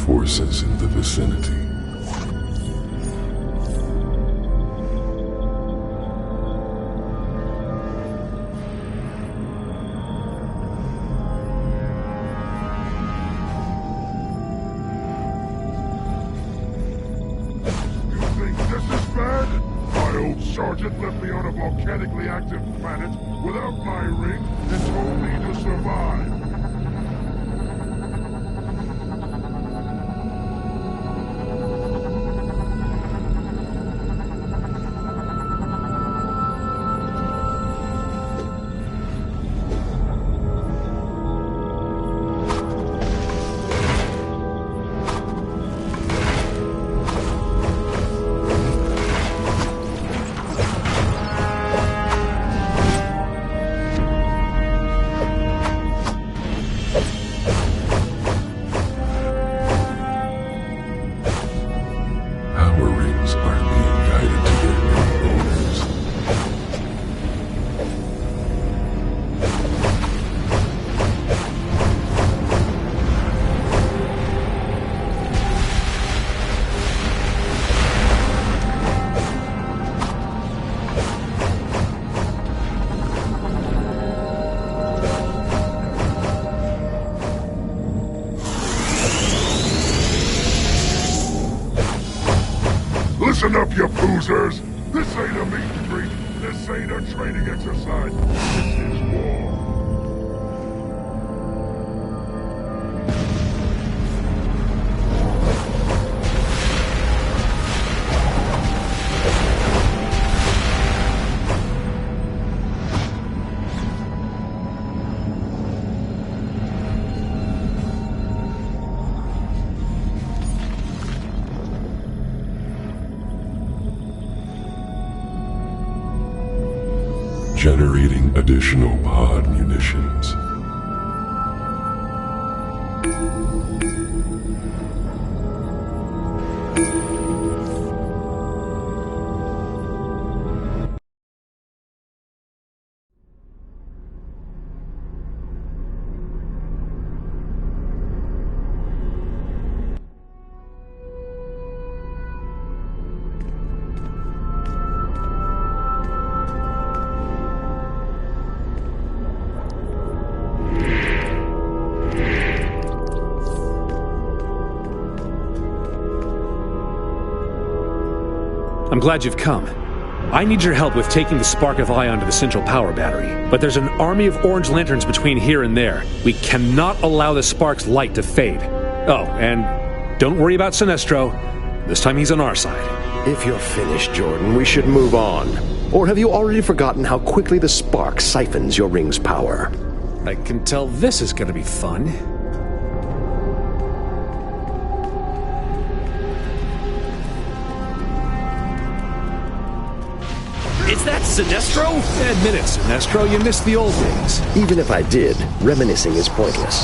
forces in the vicinity. Sergeant left me on a volcanically active planet without my ring and told me to survive. Listen up, you boozers! This ain't a meet and greet. This ain't a training exercise. This is war. Generating additional pod munitions. I'm glad you've come. I need your help with taking the Spark of Ion to the central power battery. But there's an army of orange lanterns between here and there. We cannot allow the Spark's light to fade. Oh, and don't worry about Sinestro. This time he's on our side. If you're finished, Jordan, we should move on. Or have you already forgotten how quickly the Spark siphons your ring's power? I can tell this is gonna be fun. Is that Sinestro? Admit it, Sinestro, you missed the old days. Even if I did, reminiscing is pointless.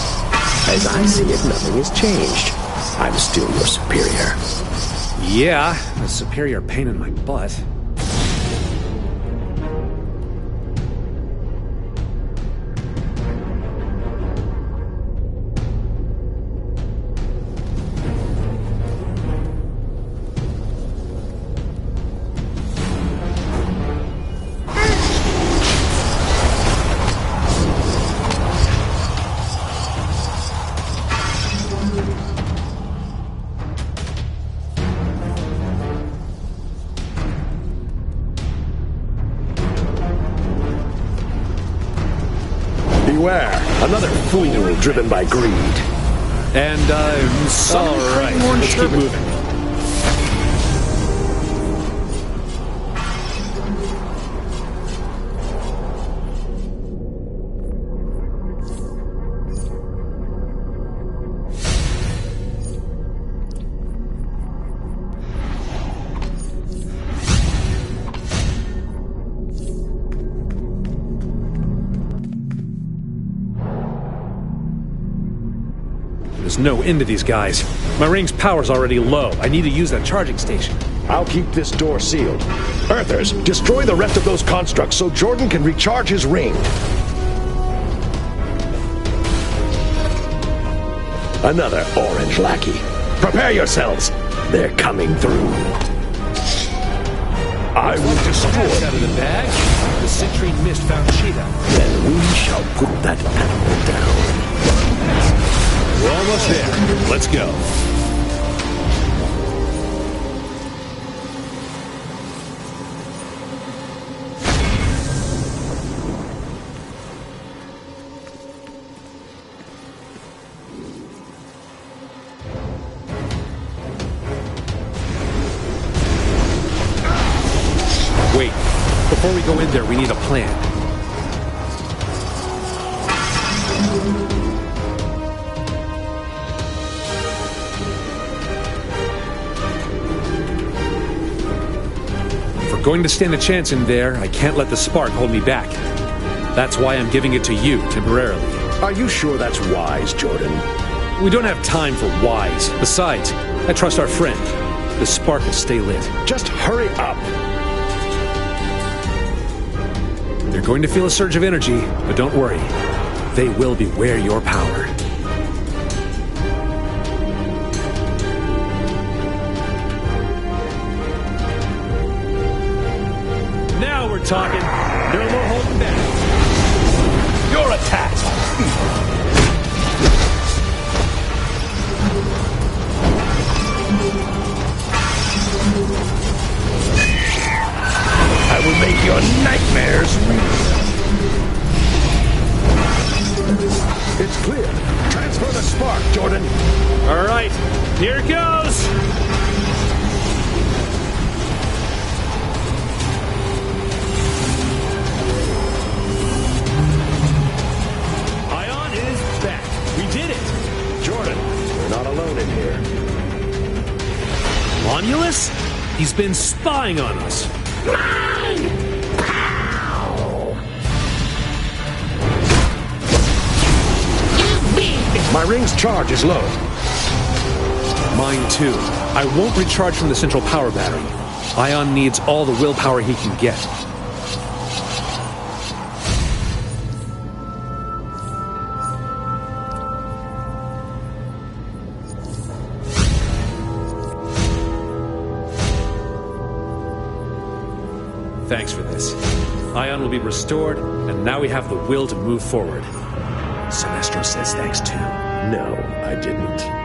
As I see it, nothing has changed. I'm still your superior. Yeah, a superior pain in my butt. Beware, another fool driven by greed. And, all right, let's keep moving. There's no end to these guys. My ring's power's already low. I need to use that charging station. I'll keep this door sealed. Earthers, destroy the rest of those constructs so Jordan can recharge his ring. Another orange lackey. Prepare yourselves. They're coming through. I will destroy. Out of the bag. The citrine mist found Cheetah. Then we shall put that animal down. We're almost there. Let's go. Wait. Before we go in there, we need a plan. If we're going to stand a chance in there, I can't let the spark hold me back. That's why I'm giving it to you, temporarily. Are you sure that's wise, Jordan? We don't have time for wise. Besides, I trust our friend. The spark will stay lit. Just hurry up. They're going to feel a surge of energy, but don't worry. They will beware your power. Now we're talking. No more holding back. You're attacked. I will make your nightmares real. It's clear. Transfer the spark, Jordan. All right, here it goes. Ion is back. We did it. Jordan, we're not alone in here. Romulus? He's been spying on us. My ring's charge is low. Mine too. I won't recharge from the central power battery. Ion needs all the willpower he can get. Thanks for this. Ion will be restored, and now we have the will to move forward. Sinestro says thanks too. No, I didn't.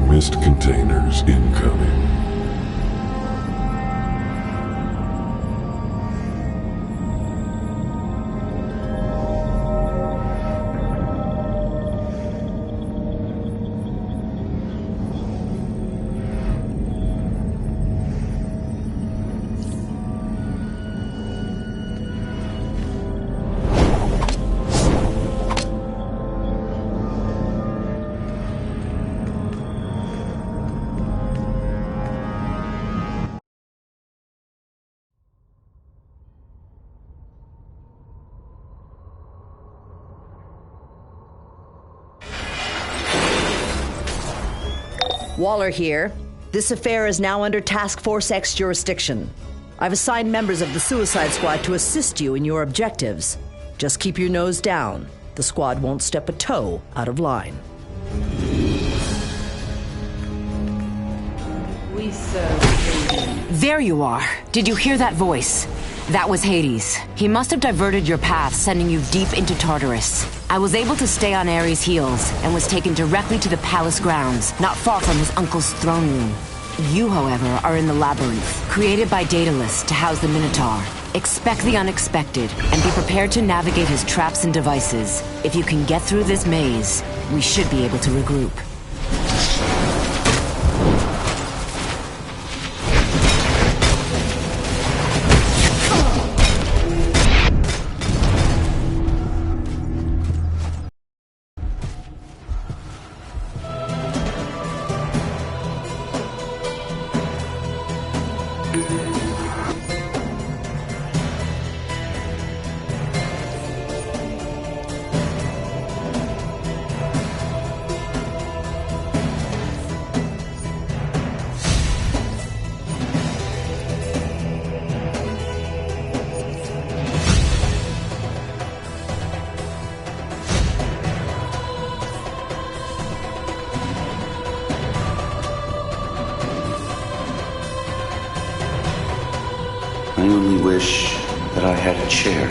Mist containers incoming. Waller here. This affair is now under Task Force X jurisdiction. I've assigned members of the Suicide Squad to assist you in your objectives. Just keep your nose down. The squad won't step a toe out of line. We serve Hades. There you are. Did you hear that voice? That was Hades. He must have diverted your path, sending you deep into Tartarus. I was able to stay on Ares' heels and was taken directly to the palace grounds, not far from his uncle's throne room. You, however, are in the labyrinth, created by Daedalus to house the Minotaur. Expect the unexpected, and be prepared to navigate his traps and devices. If you can get through this maze, we should be able to regroup. I only wish that I had a chair.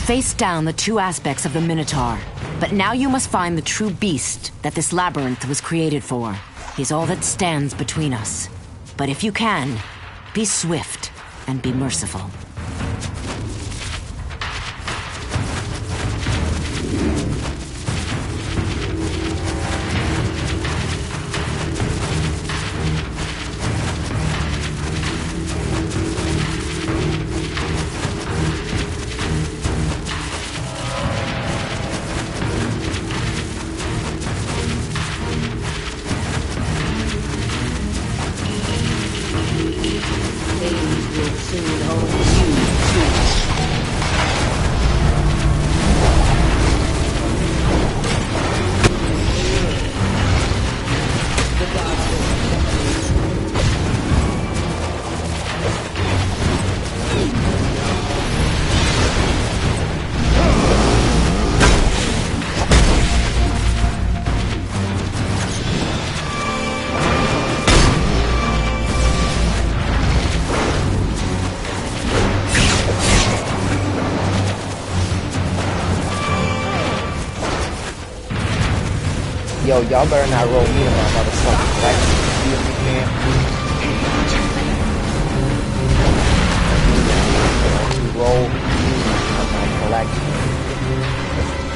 Face down the two aspects of the Minotaur. But now you must find the true beast that this labyrinth was created for. He's all that stands between us. But if you can, be swift and be merciful. Yo, y'all better not roll me in my motherfucking life. You see what I'm saying? Roll on my collection.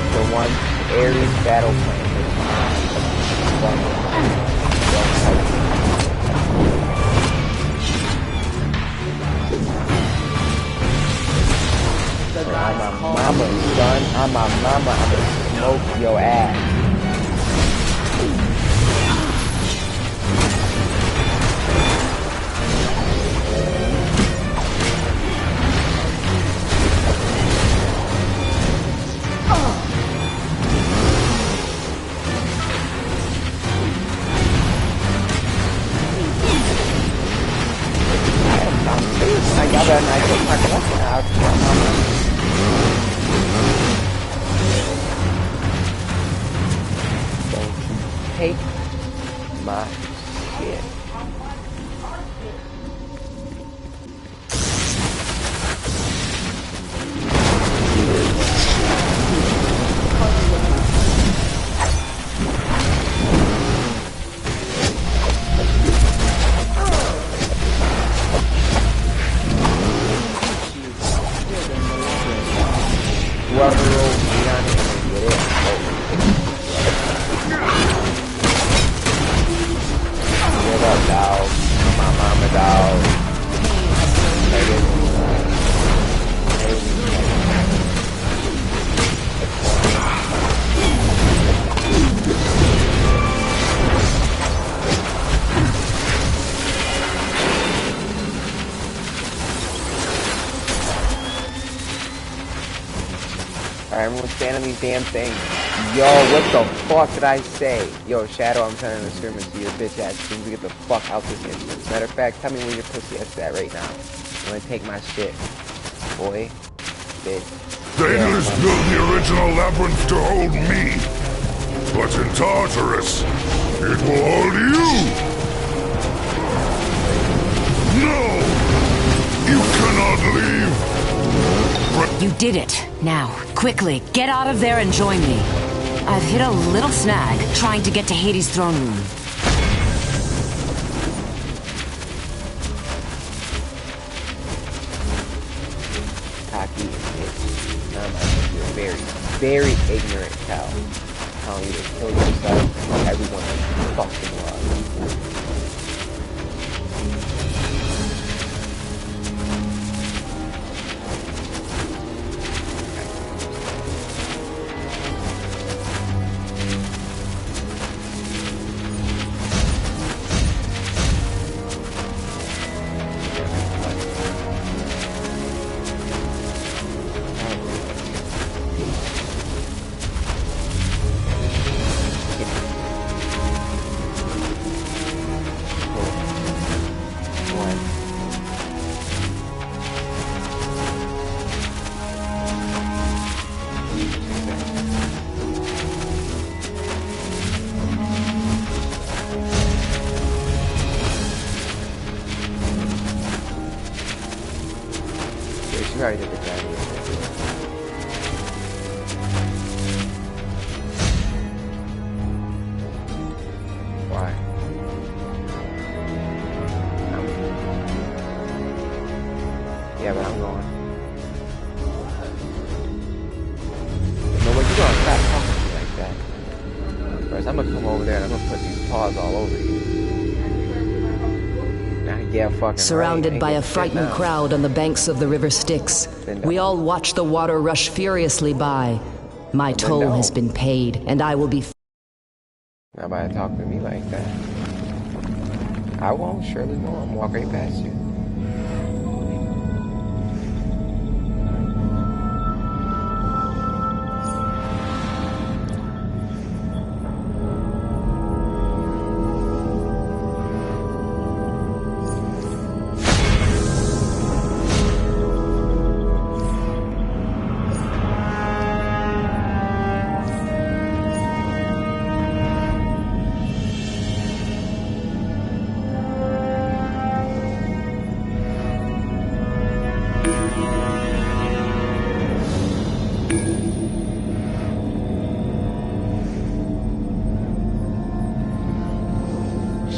The one Ares battle plan. I'm a mama, son. I'm a mama. I'm gonna smoke your ass. Y'all better not get my collection out. Don't you take my shit. Everyone's standing on these damn things. Yo, what the fuck did I say? Yo, Shadow, I'm turning this room into your bitch ass. You need to get the fuck out this instance. Matter of fact, tell me where your pussy ass is at right now. I'm gonna take my shit. Boy. Bitch. Daedalus built the original labyrinth to hold me. But in Tartarus, it will hold you. No! You cannot leave. You did it. Now, quickly, get out of there and join me. I've hit a little snag trying to get to Hades' throne room. Cocky and bitch. You're a very, very ignorant cow. Telling you to kill yourself and everyone in the fucking world. Already did the gladiator. Why? Yeah, but I'm going. You know what? You gonna stop talking to me like that. First, I'm gonna come over there and I'm gonna put these paws all over you. Yeah, fucking Surrounded right. by a frightened crowd on the banks of the river Styx, we all watch the water rush furiously by. My toll has been paid, and I will be... Nobody talk to me like that. I won't, surely won't. I'm walk right past you.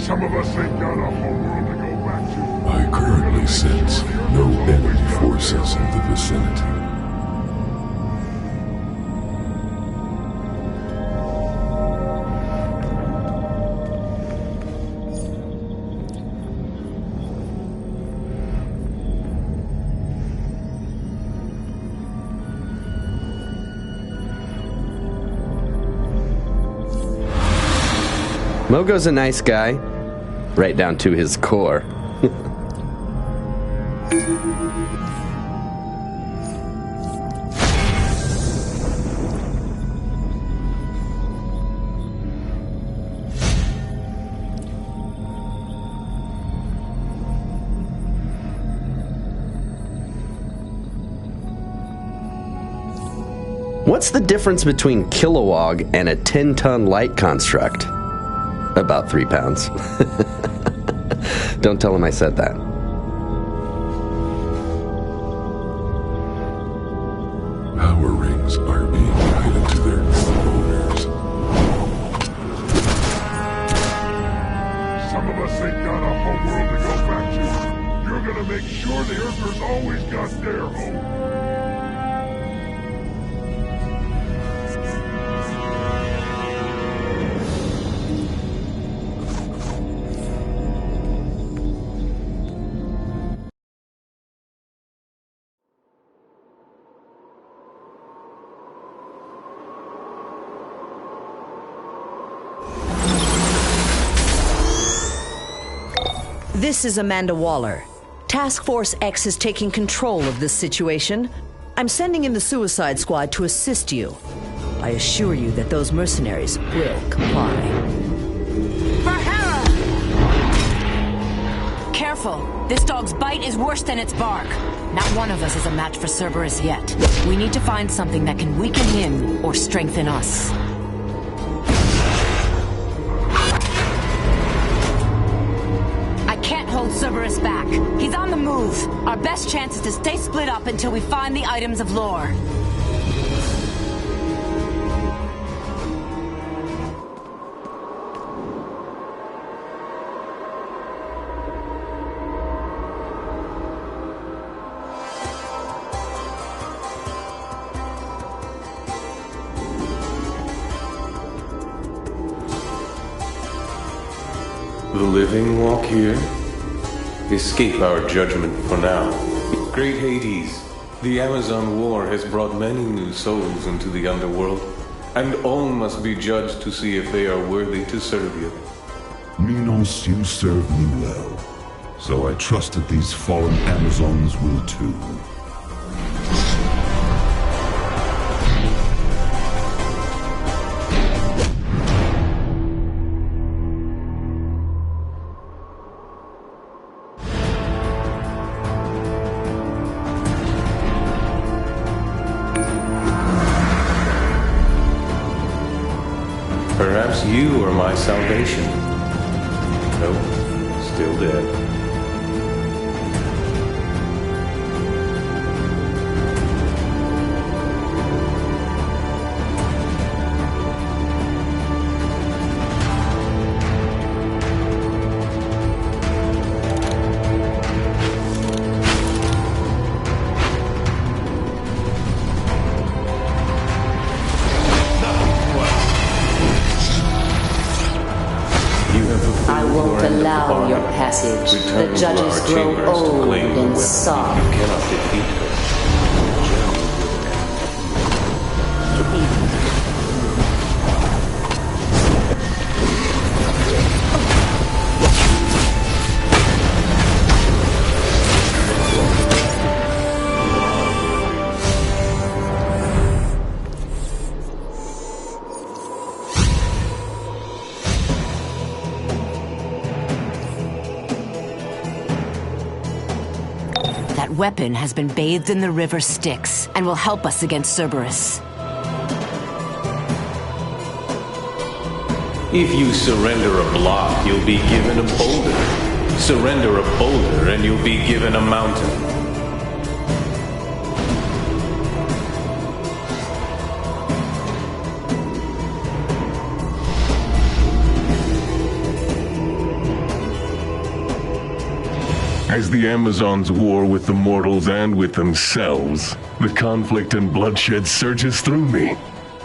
Some of us ain't got a homeworld to go back to. I currently sense no enemy forces in the vicinity. Mogo's a nice guy, right down to his core. What's the difference between Kilowog and a 10-ton light construct? About 3 pounds. Don't tell him I said that. Power rings are being guided to their new owners. Some of us ain't got a homeworld to go back to. You're gonna make sure the Earthers always got their home. This is Amanda Waller. Task Force X is taking control of this situation. I'm sending in the Suicide Squad to assist you. I assure you that those mercenaries will comply. For Hera! Careful. This dog's bite is worse than its bark. Not one of us is a match for Cerberus yet. We need to find something that can weaken him or strengthen us. Hold Cerberus back. He's on the move. Our best chance is to stay split up until we find the items of lore. The living walk here? Escape our judgment for now. Great Hades, the Amazon War has brought many new souls into the underworld, and all must be judged to see if they are worthy to serve you. Minos, you served me well, so I trust that these fallen Amazons will too. Perhaps you are my salvation. Nope, still dead. Allow your passage. The judges grow old and soft. You cannot defeat her. That weapon has been bathed in the river Styx and will help us against Cerberus. If you surrender a block, you'll be given a boulder. Surrender a boulder and you'll be given a mountain. As the Amazons war with the mortals and with themselves, the conflict and bloodshed surges through me.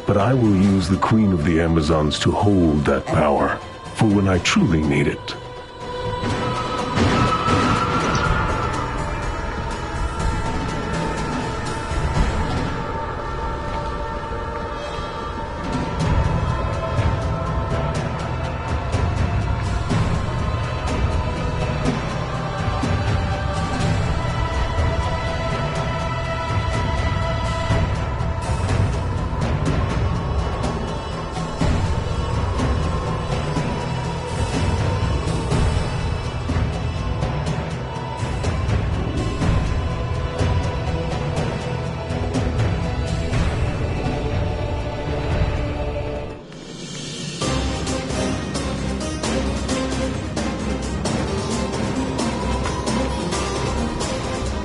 But I will use the Queen of the Amazons to hold that power, for when I truly need it.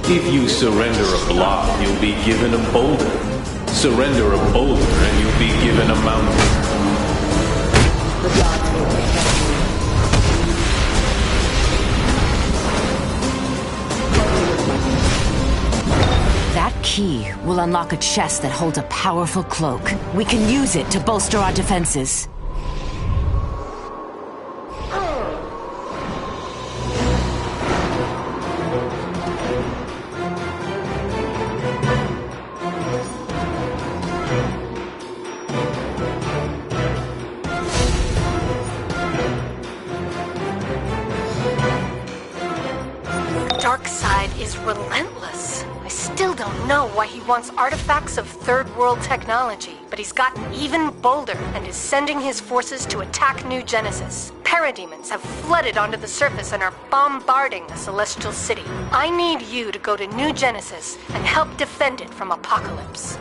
If you surrender a block, you'll be given a boulder. Surrender a boulder and you'll be given a mountain. That key will unlock a chest that holds a powerful cloak. We can use it to bolster our defenses. Darkseid is relentless. I still don't know why he wants artifacts of third-world technology, but he's gotten even bolder and is sending his forces to attack New Genesis. Parademons have flooded onto the surface and are bombarding the Celestial City. I need you to go to New Genesis and help defend it from Apocalypse.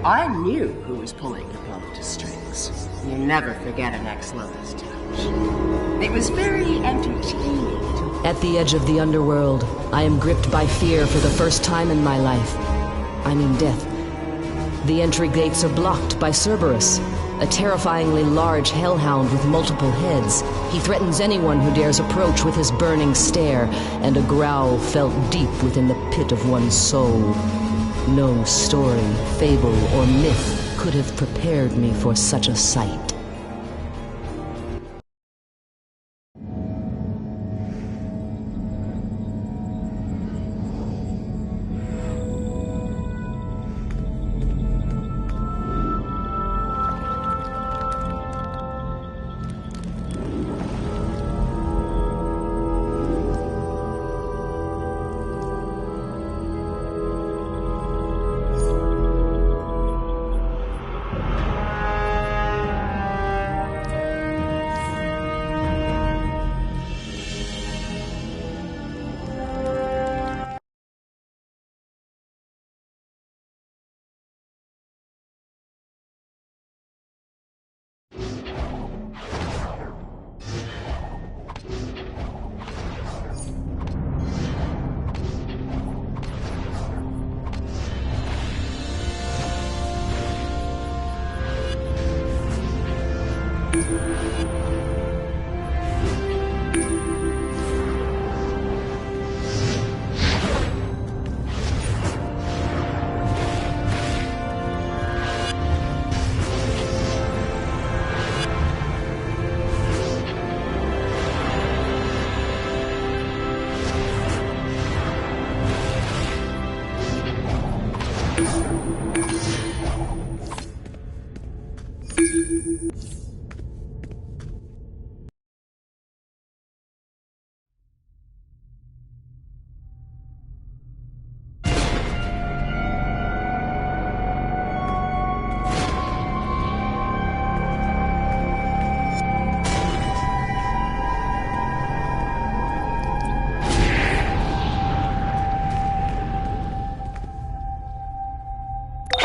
I knew who was pulling the Politis strings. You never forget an ex-lover's touch. It was very entertaining. At the edge of the underworld, I am gripped by fear for the first time in my life. I mean death. The entry gates are blocked by Cerberus, a terrifyingly large hellhound with multiple heads. He threatens anyone who dares approach with his burning stare, and a growl felt deep within the pit of one's soul. No story, fable, or myth could have prepared me for such a sight.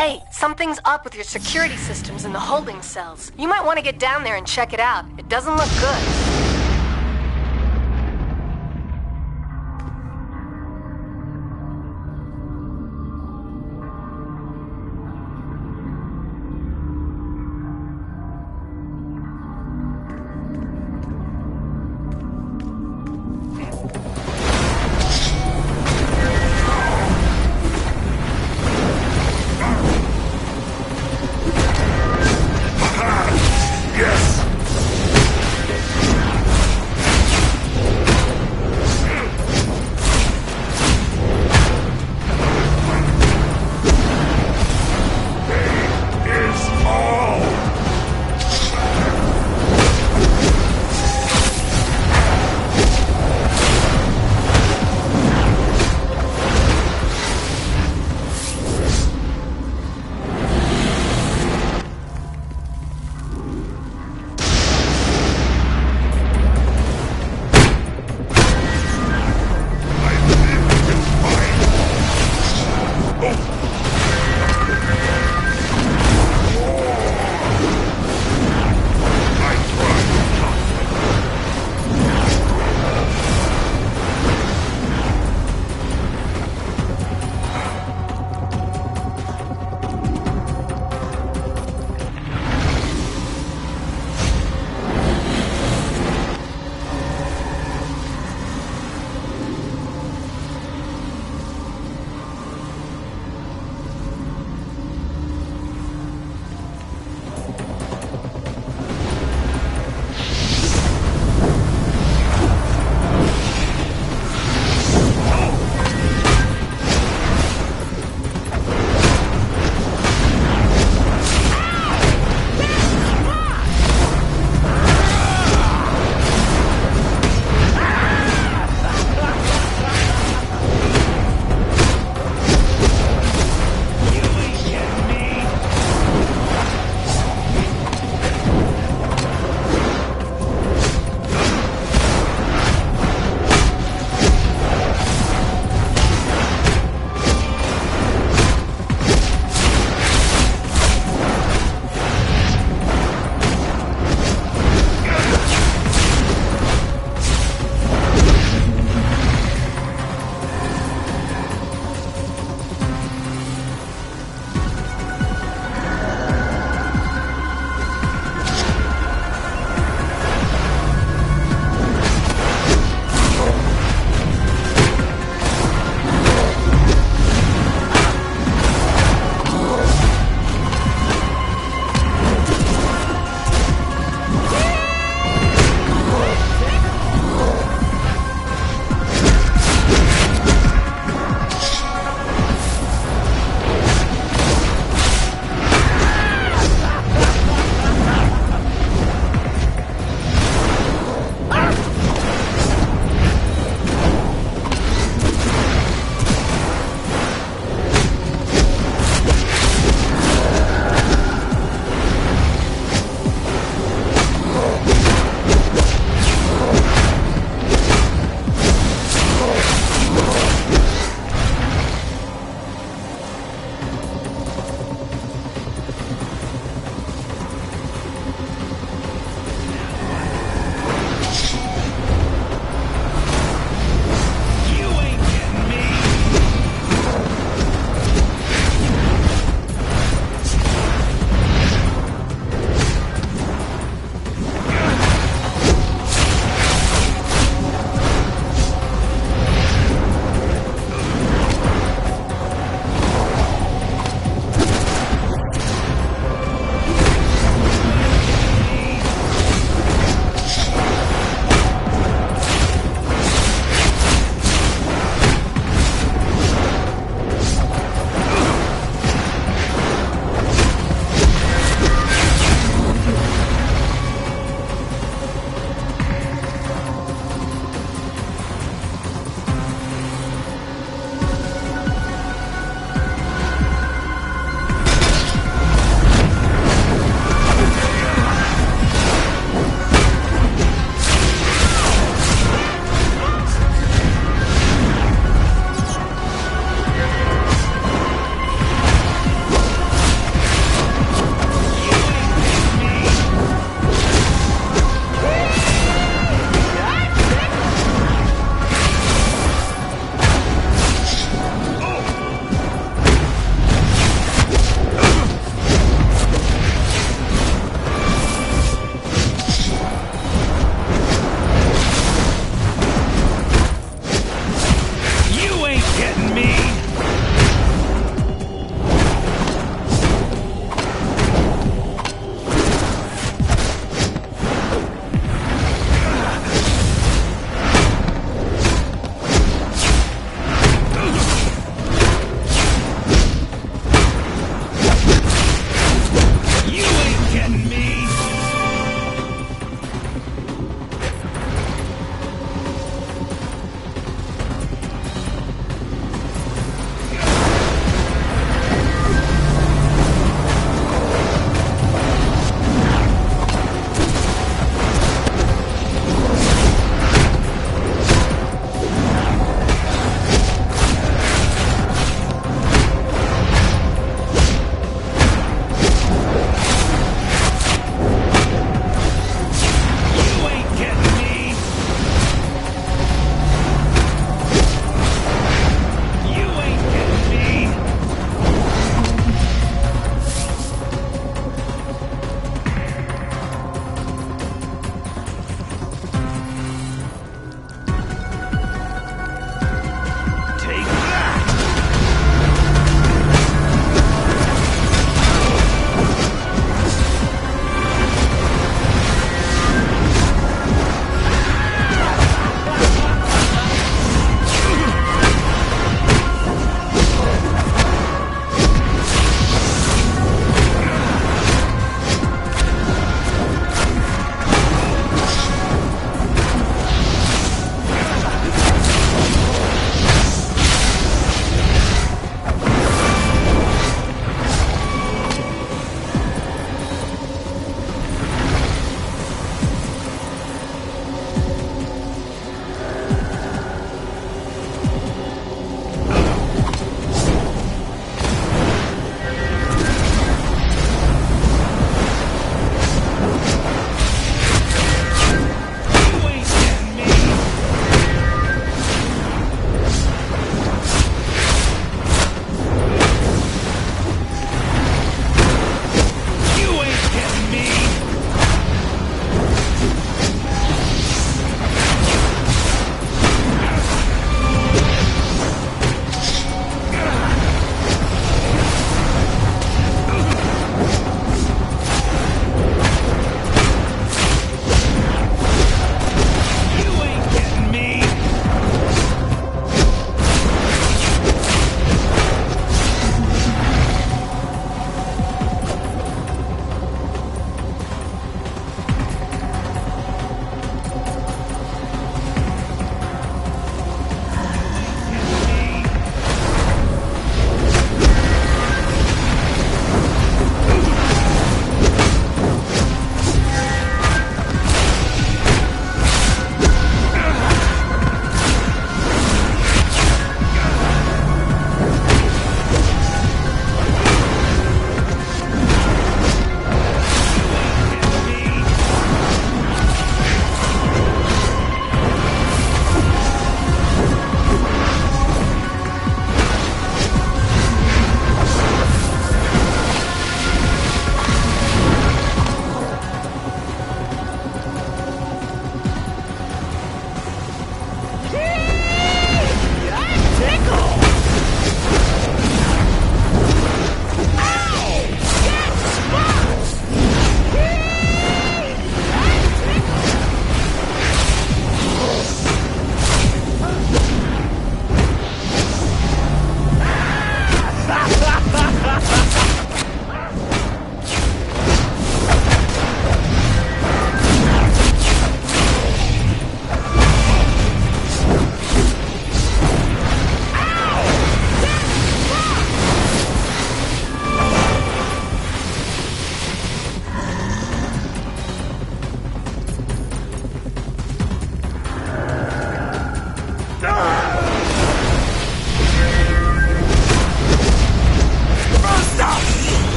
Hey, something's up with your security systems in the holding cells. You might want to get down there and check it out. It doesn't look good. Yes!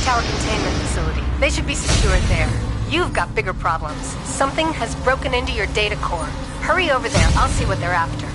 Watchtower containment facility. They should be secured there. You've got bigger problems. Something has broken into your data core. Hurry over there. I'll see what they're after.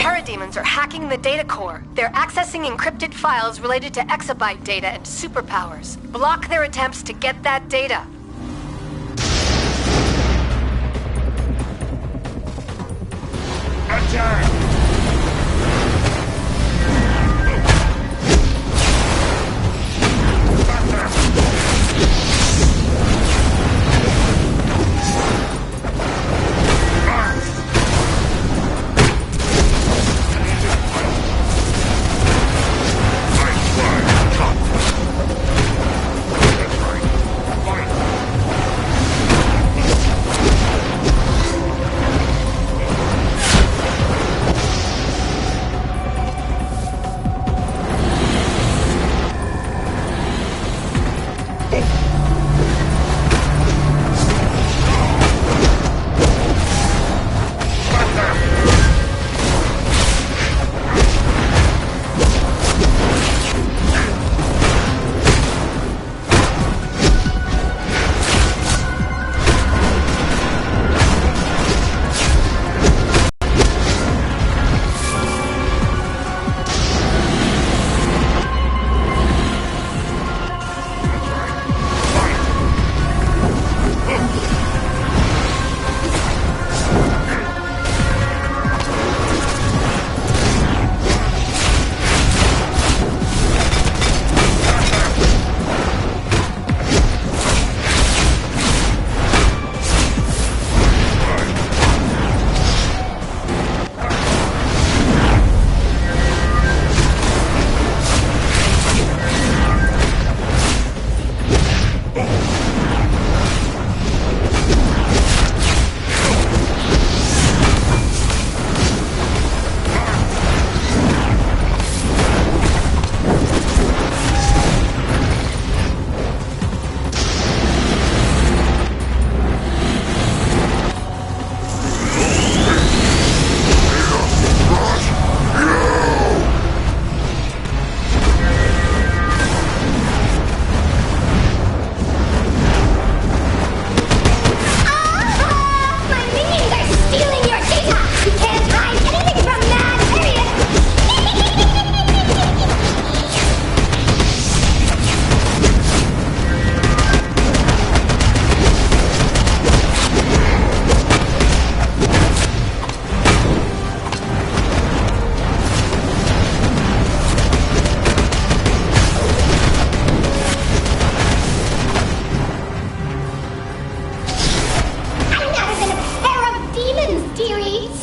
Parademons are hacking the data core. They're accessing encrypted files related to exabyte data and superpowers. Block their attempts to get that data. Attack!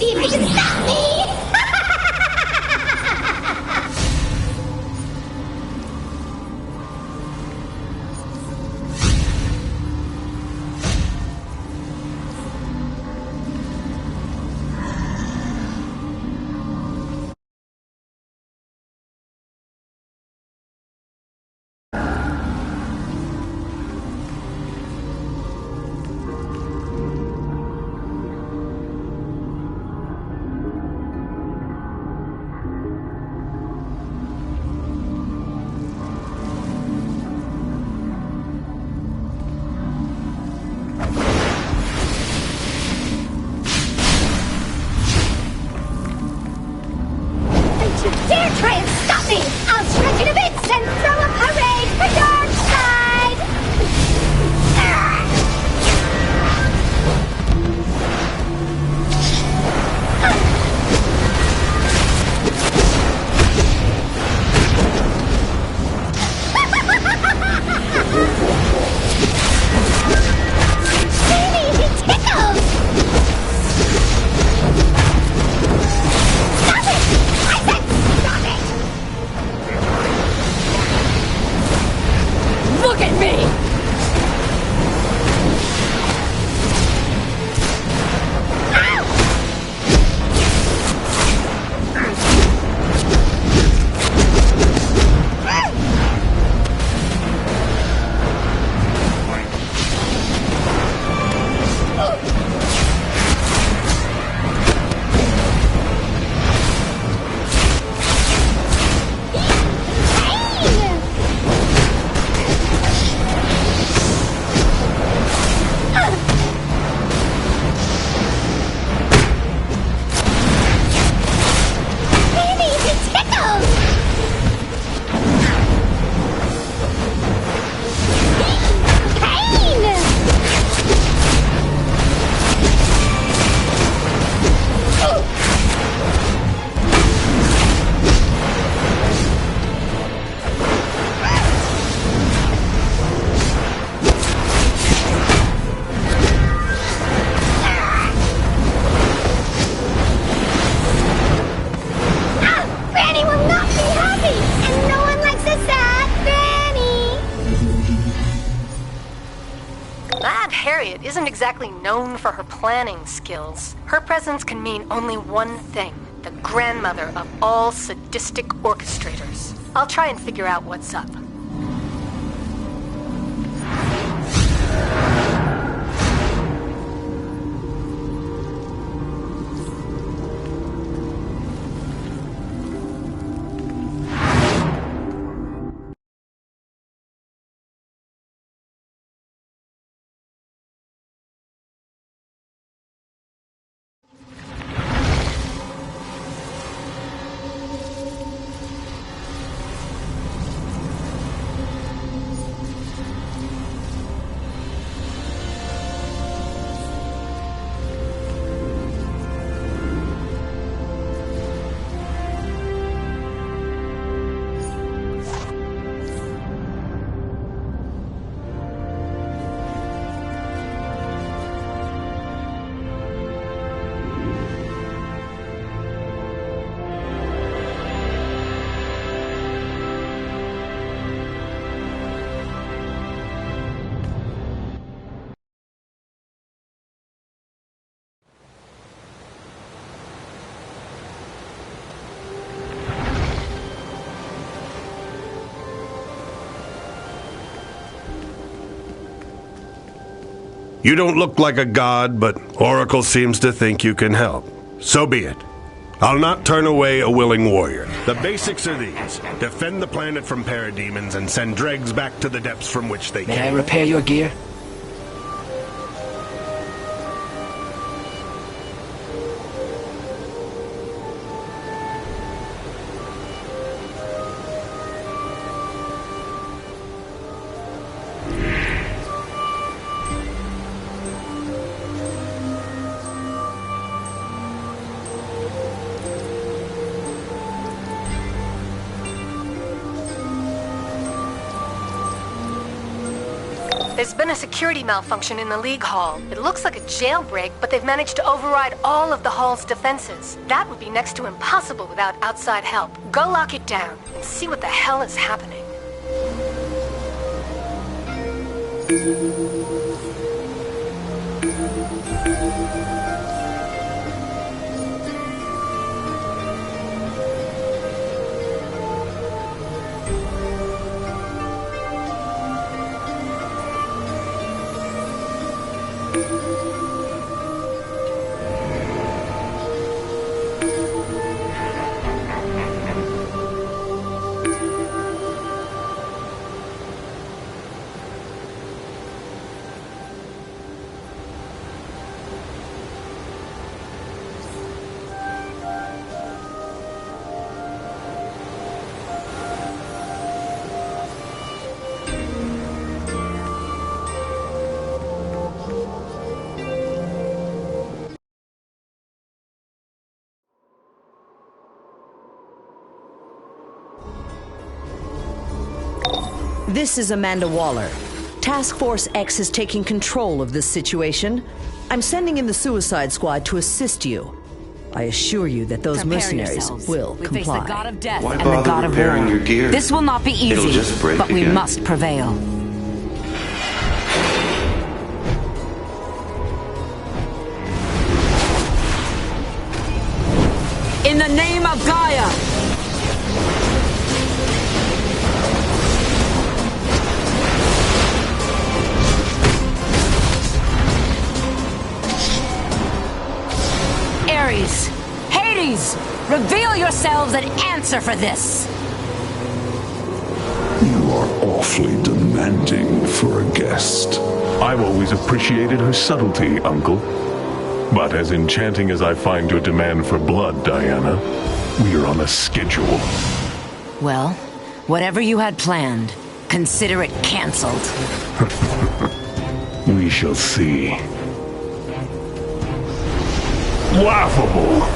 see if you can stop me! Dare try and stop me! I'll shred you to bits and throw a parade for Dark Side! Baby, he tickles! Stop it! I said stop it! Look at me! Harriet isn't exactly known for her planning skills. Her presence can mean only one thing: the grandmother of all sadistic orchestrators. I'll try and figure out what's up. You don't look like a god, but Oracle seems to think you can help. So be it. I'll not turn away a willing warrior. The basics are these. Defend the planet from parademons and send dregs back to the depths from which they came. May I repair your gear? There's been a security malfunction in the League Hall. It looks like a jailbreak, but they've managed to override all of the Hall's defenses. That would be next to impossible without outside help. Go lock it down and see what the hell is happening. This is Amanda Waller. Task Force X is taking control of this situation. I'm sending in the Suicide Squad to assist you. I assure you that those mercenaries will we comply. face the god of death Why and the bother god of repairing war. your gear? This will not be It'll easy, just break but we again. must prevail. In the name of Gaia! Ares! Hades! Reveal yourselves and answer for this! You are awfully demanding for a guest. I've always appreciated her subtlety, Uncle. But as enchanting as I find your demand for blood, Diana, we are on a schedule. Well, whatever you had planned, consider it cancelled. We shall see. Laughable!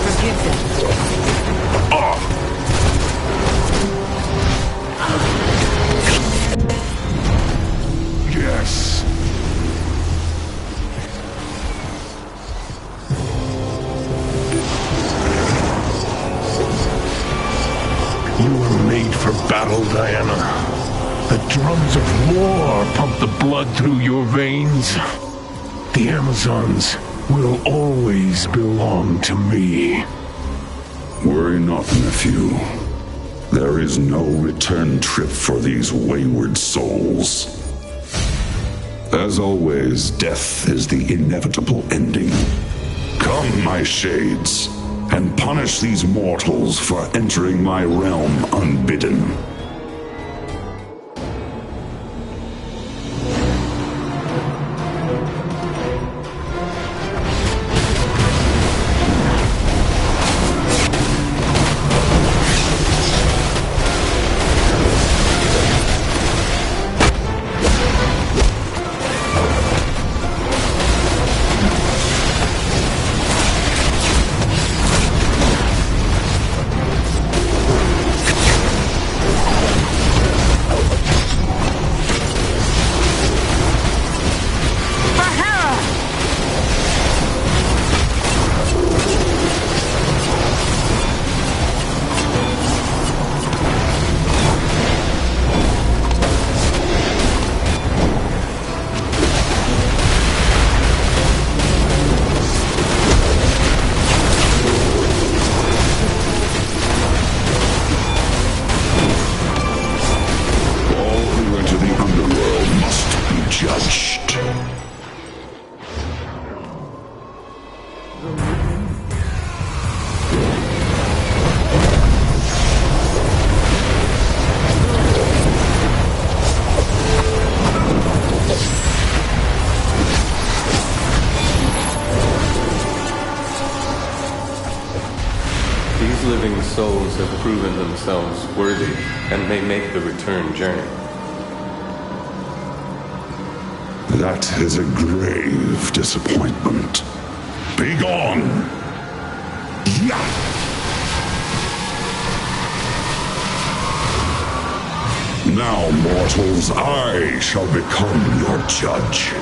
Forgive them. Yes. You were made for battle, Diana. The drums of war pump the blood through your veins. The Amazons will always belong to me. Worry not, nephew. There is no return trip for these wayward souls. As always, death is the inevitable ending. Come, my shades, and punish these mortals for entering my realm unbidden. living souls have proven themselves worthy and may make the return journey. That is a grave disappointment. Begone! Yeah! Now, mortals, I shall become your judge.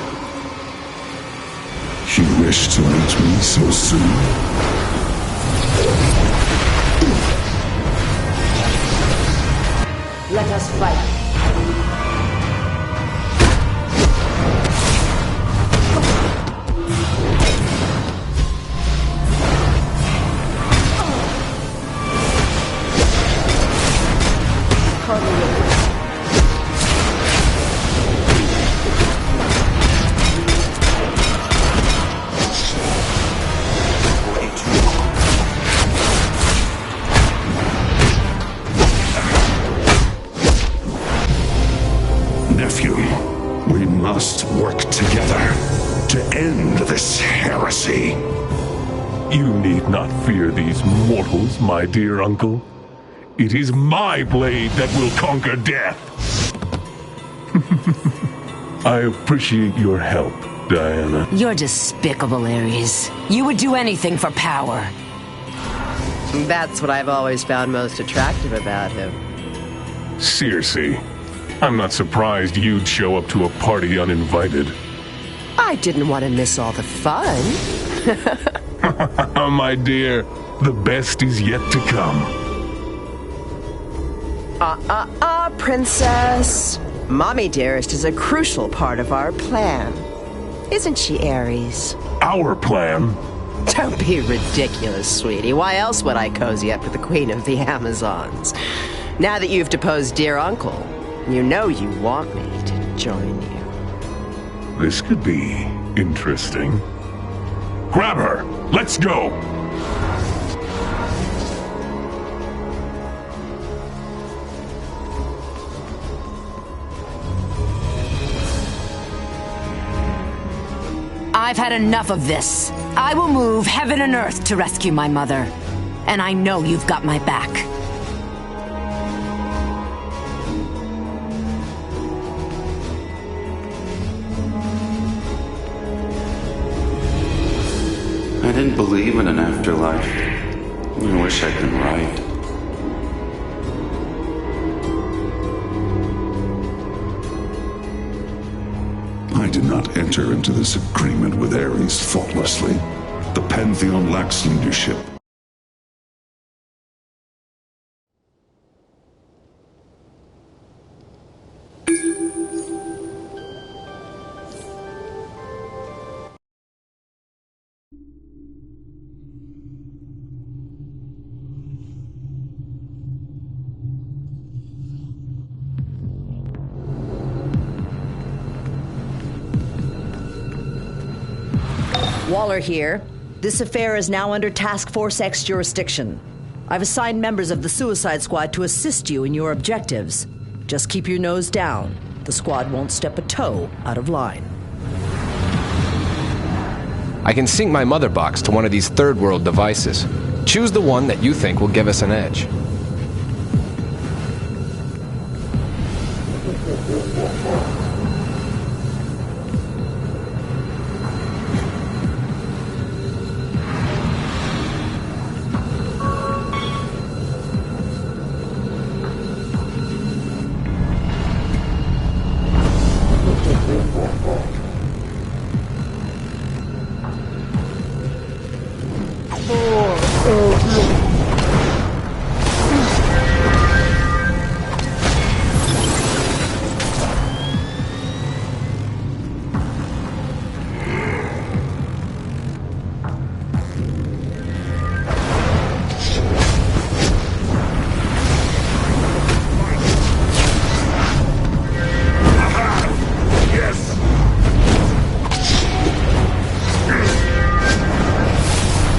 You wish to meet me so soon? Let us fight. Nephew, we must work together to end this heresy. You need not fear these mortals, my dear uncle. It is my blade that will conquer death. I appreciate your help, Diana. You're despicable, Ares. You would do anything for power. That's what I've always found most attractive about him. Circe, I'm not surprised you'd show up to a party uninvited. I didn't want to miss all the fun. My dear, the best is yet to come. Princess. Mommy Dearest is a crucial part of our plan. Isn't she, Ares? Our plan? Don't be ridiculous, sweetie. Why else would I cozy up to the Queen of the Amazons? Now that you've deposed dear uncle, you know you want me to join you. This could be interesting. Grab her! Let's go! I've had enough of this. I will move heaven and earth to rescue my mother. And I know you've got my back. I didn't believe in an afterlife. I wish I'd been right. I did not enter into this agreement with Ares thoughtlessly. The Pantheon lacks leadership. Waller here. This affair is now under Task Force X jurisdiction. I've assigned members of the Suicide Squad to assist you in your objectives. Just keep your nose down. The squad won't step a toe out of line. I can sync my mother box to one of these third-world devices. Choose the one that you think will give us an edge.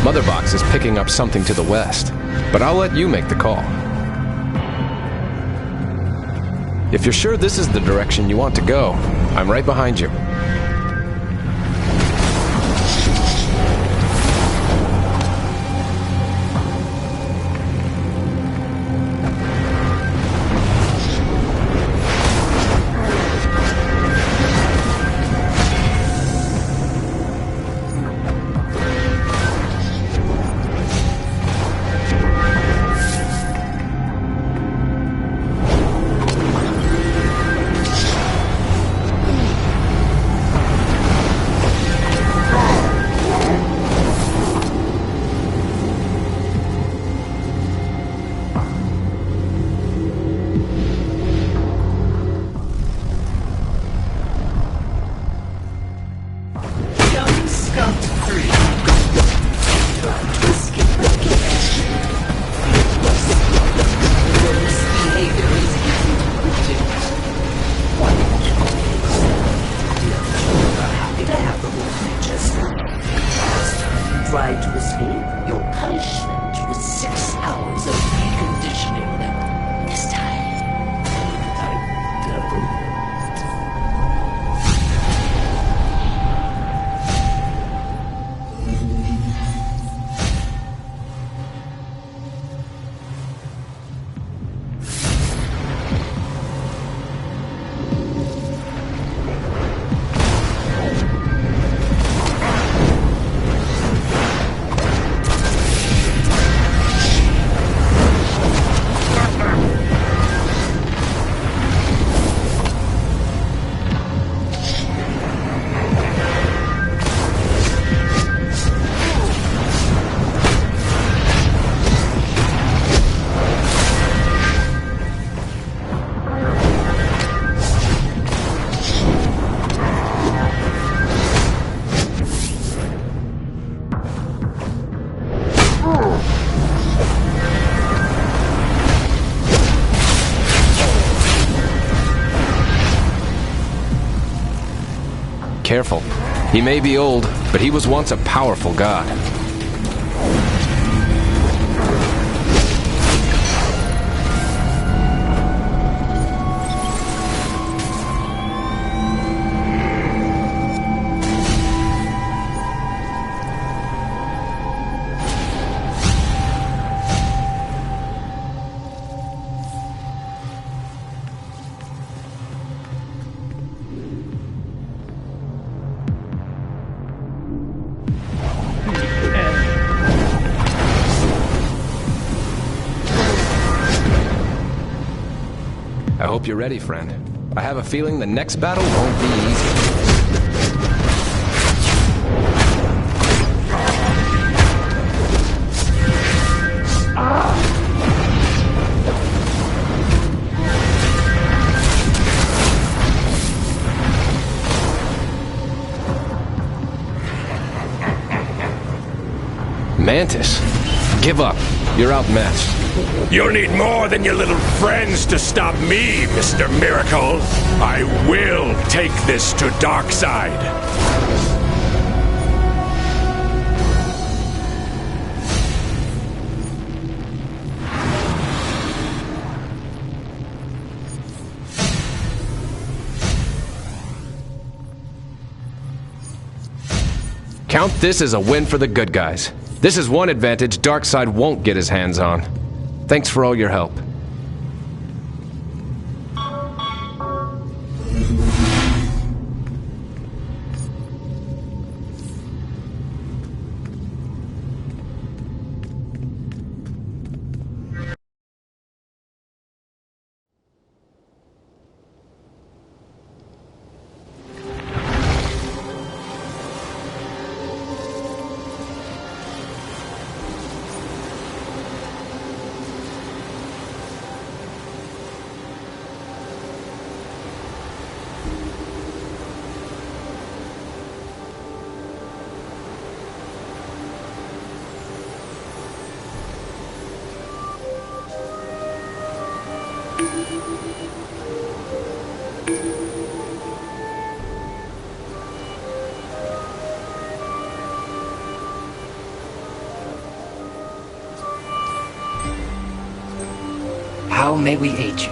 Motherbox is picking up something to the west, but I'll let you make the call. If you're sure this is the direction you want to go, I'm right behind you. Count to 3. To escape recognition. Your misbehavior is easy to predict. Why don't you are happy to have the whole thing just last time you tried to escape, your punishment was 6 hours of reconditioning. This time, I double. Careful. He may be old, but he was once a powerful god. I hope you're ready, friend. I have a feeling the next battle won't be easy. Mantis, give up. You're outmatched. You'll need more than your little friends to stop me, Mr. Miracle. I will take this to Darkseid. Count this as a win for the good guys. This is one advantage Darkseid won't get his hands on. Thanks for all your help. How may we aid you?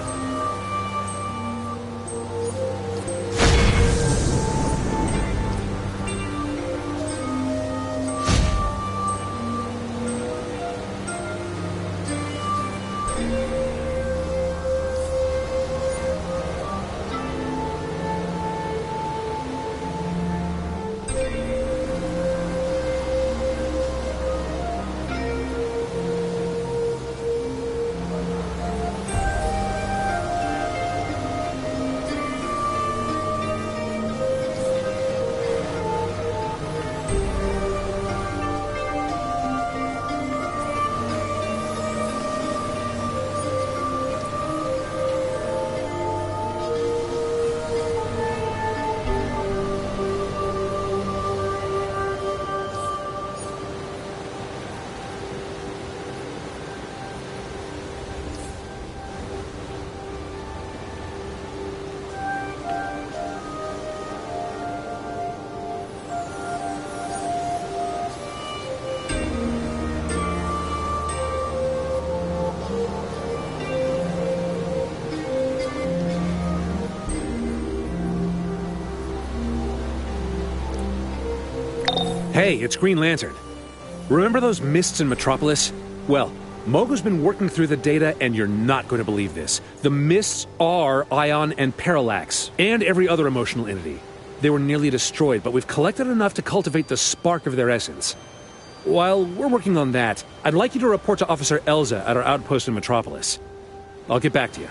Hey, it's Green Lantern. Remember those mists in Metropolis? Well, Mogo's been working through the data, and you're not going to believe this. The mists are Ion and Parallax, and every other emotional entity. They were nearly destroyed, but we've collected enough to cultivate the spark of their essence. While we're working on that, I'd like you to report to Officer Elza at our outpost in Metropolis. I'll get back to you.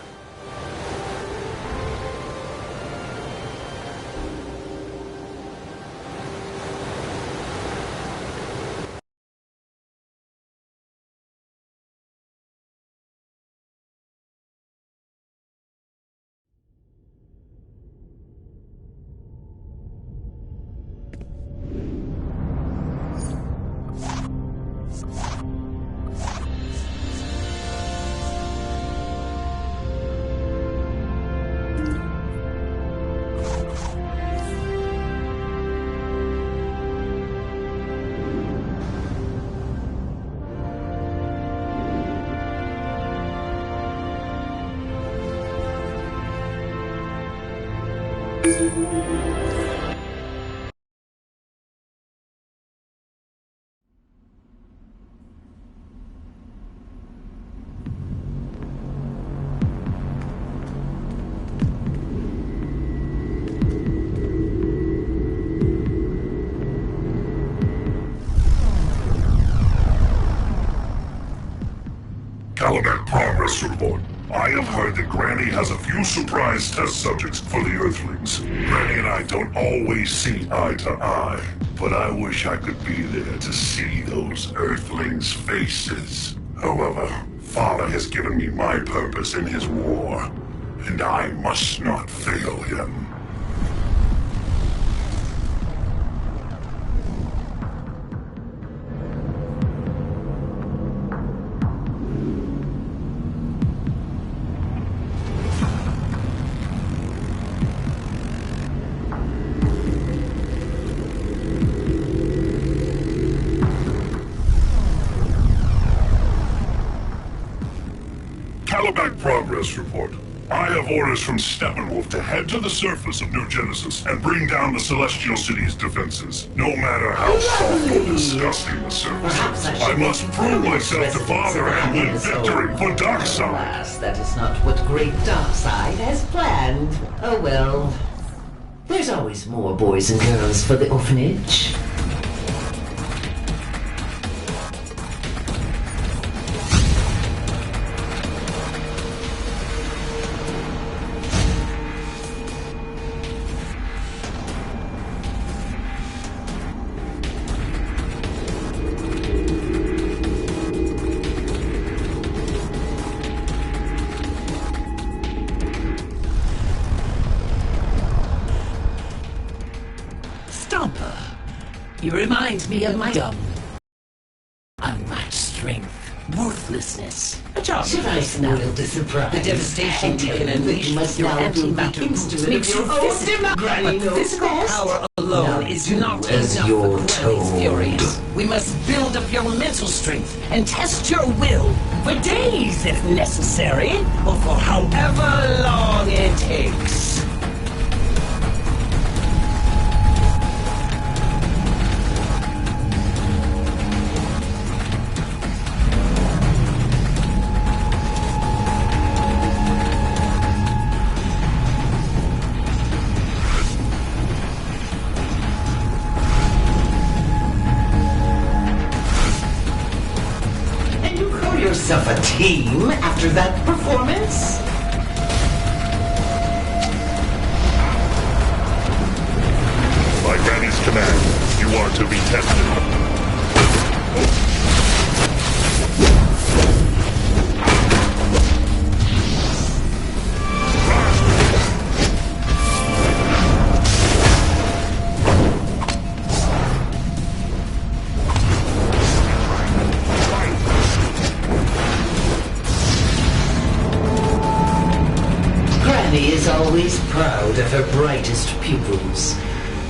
Calabac Progress Report. I have heard that Granny has a few surprise test subjects for the Earthlings. Granny and I don't always see eye to eye, but I wish I could be there to see those Earthlings' faces. However, Father has given me my purpose in his war, and I must not fail him. Calabac Progress Report. I have orders from Steppenwolf to head to the surface of New Genesis and bring down the Celestial City's defenses. No matter how soft or disgusting the surface is, I must prove myself to Father and win victory for Darkseid. Alas, that is not what Great Darkseid has planned. Oh well. There's always more boys and girls for the orphanage. You remind me of my young. Unmatched strength, ruthlessness. Should I spoil the surprise? The devastation you can unleash must your anti-matter makes you physical. Granny knows physical power alone is not enough for Granny's furies. We must build up your mental strength and test your will for days if necessary, or for however long it takes. Yourself a team after that performance? By Granny's command, you are to be tested. Is always proud of her brightest pupils,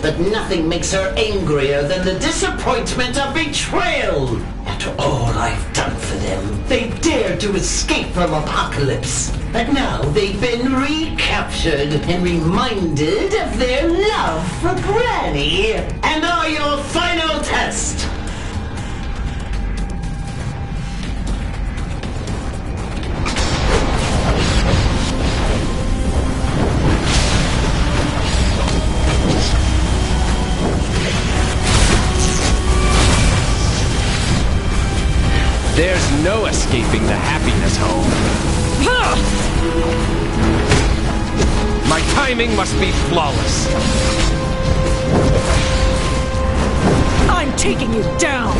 but nothing makes her angrier than the disappointment of betrayal. After all I've done for them, they dared to escape from Apocalypse, but now they've been recaptured and reminded of their love for Granny, and are your final test! There's no escaping the happiness home. My timing must be flawless. I'm taking you down!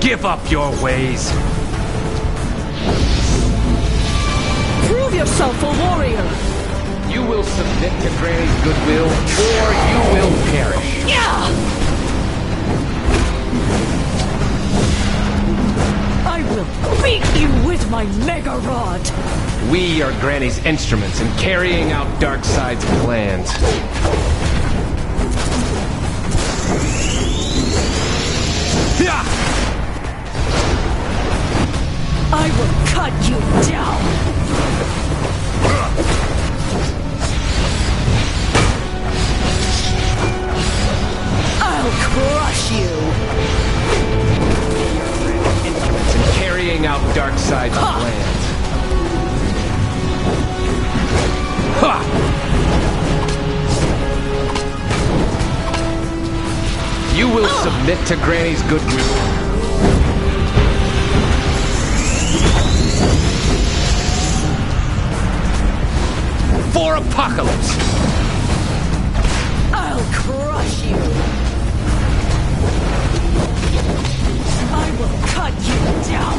Give up your ways. Prove yourself a warrior! You will submit to Granny's goodwill, or you will perish. Yeah! I will beat you with my Mega Rod! We are Granny's instruments in carrying out Darkseid's plans. I will cut you down! I'll crush you! Instruments in carrying out Darkseid's plans. Ha! You will submit to Granny's goodwill. For Apocalypse! I'll crush you! I will cut you down!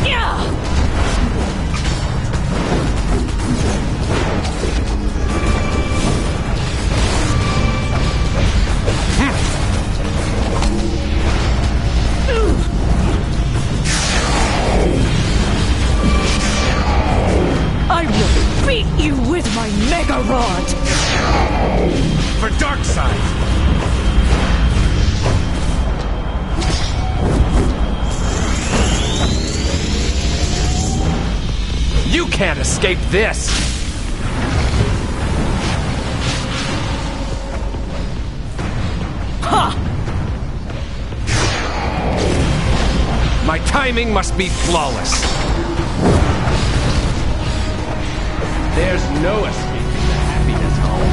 Yeah! I will beat you with my Mega Rod! For Darkseid! You can't escape this! Ha! My timing must be flawless. There's no escaping the happiness home.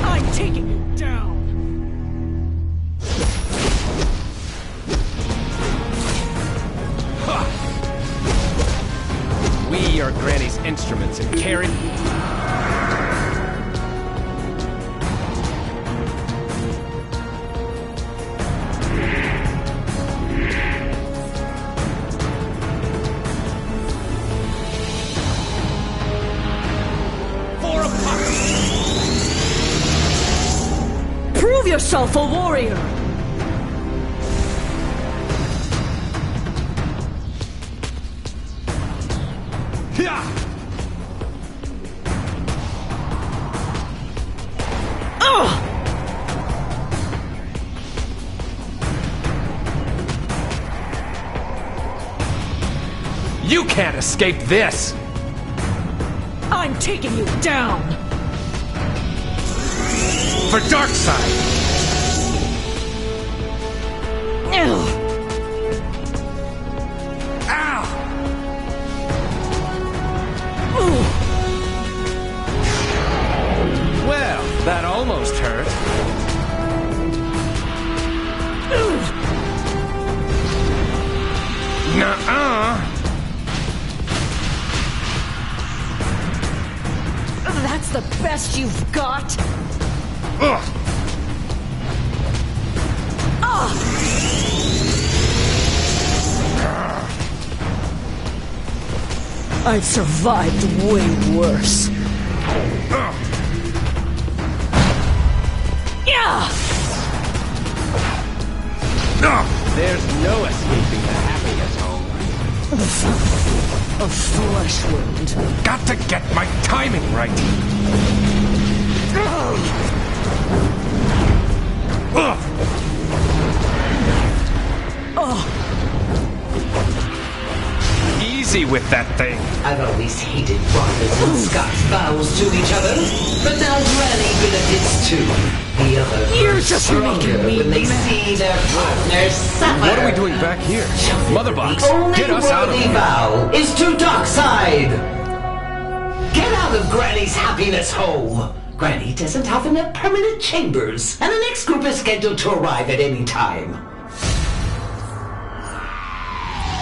I'm taking you down! We are Granny's instruments in carrying... Prove yourself a warrior! You can't escape this! I'm taking you down! For Darkseid! Ow! Well, that almost hurt. Nuh-uh! That's the best you've got? I've survived way worse. no escaping the happiness home. A flesh wound. Got to get my timing right. Easy with that thing. I've always hated Barnabas and Scott's vows to each other, but now Granny benefits too. The other You're just stronger making me when they mad. see their partners suffer. What are we doing back here? Motherbox, get us out of The only here. vow is to Darkside. Get out of Granny's happiness home. Granny doesn't have enough permanent chambers, and the next group is scheduled to arrive at any time.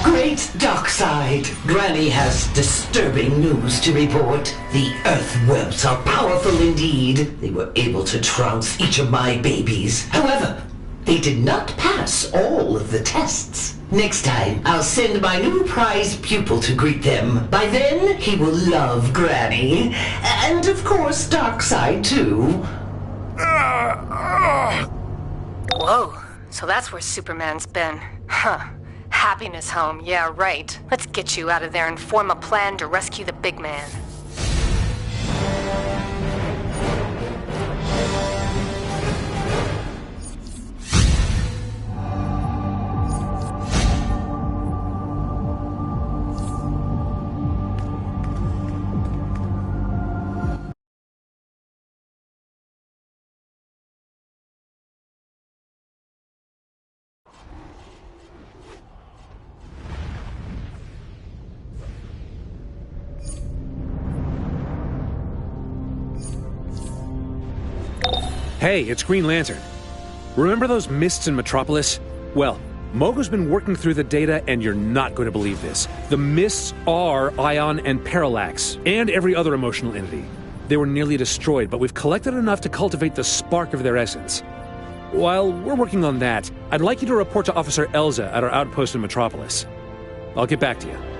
Great Darkside. Granny has disturbing news to report. The Earth webs are powerful indeed. They were able to trounce each of my babies. However, they did not pass all of the tests. Next time, I'll send my new prize pupil to greet them. By then, he will love Granny. And of course, Darkside too. Whoa, so that's where Superman's been. Huh. Happiness home, yeah, right. Let's get you out of there and form a plan to rescue the big man. Hey, it's Green Lantern. Remember those mists in Metropolis? Well, Mogo's been working through the data, and you're not going to believe this. The mists are Ion and Parallax, and every other emotional entity. They were nearly destroyed, but we've collected enough to cultivate the spark of their essence. While we're working on that, I'd like you to report to Officer Elza at our outpost in Metropolis. I'll get back to you.